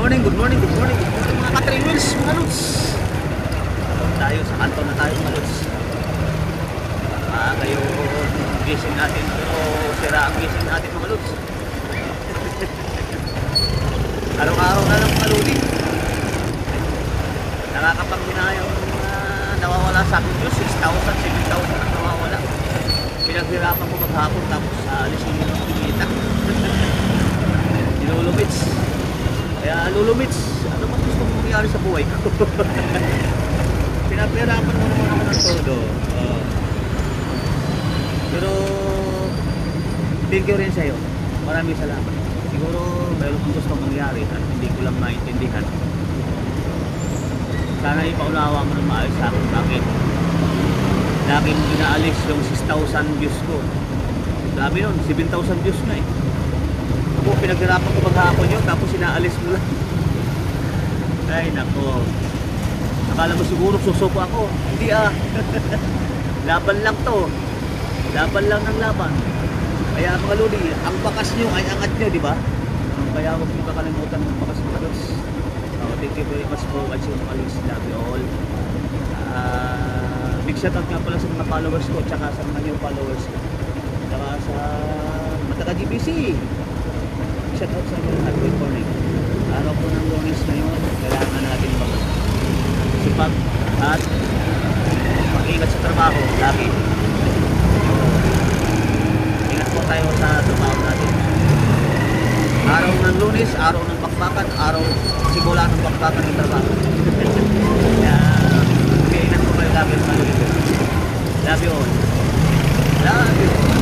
morning, good morning, good morning, good morning mga ka-3 wheels, mga lods. Tayo sa kanto na tayo mga lods. Kayo gising natin pero sira ang gising natin mga lods. Araw-araw na lang mga lodi. Nakakapagminayang nawawala sa akin Diyos, 6,000, 7,000 ang nawawala. Pinaghirapan ko maghapon tapos alisin mo ng kumita. Nilulumits. Kaya lulumits, ano ba gusto mong mangyari sa buhay ko? Pinapirapan mo naman ako ng todo. Pero thank you rin sa'yo. Maraming salamat. Siguro mayroon kong gustong mangyari at hindi ko lang maintindihan. Sana ipaunawa mo ng maayos sa akin. Bakit? Laging inaalis yung 6,000 views ko. Grabe yun, 7,000 views na eh. Ako, pinaghirapan ko maghapon yun, tapos inaalis mo lang. Ay, nako. Akala mo siguro susuko ako. Hindi ah. Laban lang to. Laban lang ng laban. Kaya mga lodi, ang bakas nyo ay angat nyo, di ba? Kaya huwag nyo kakalimutan ng bakas mga lods. Thank you very much for watching mga lods. Love you all. Big shoutout nga pala sa mga followers ko, tsaka sa mga new followers ko. Tsaka sa mga taga-GBC. Shoutout sa inyo at good morning. Araw po ng Lunes ngayon, kailangan natin magsipag at mag-ingat sa trabaho lagi. Ingat po tayo sa trabaho natin. Araw ng Lunes, araw ng bakbakan, araw simula ng bakbakan ng trabaho. Kaya ingat po kayo lagi sa Lunes. Love you all. Love you.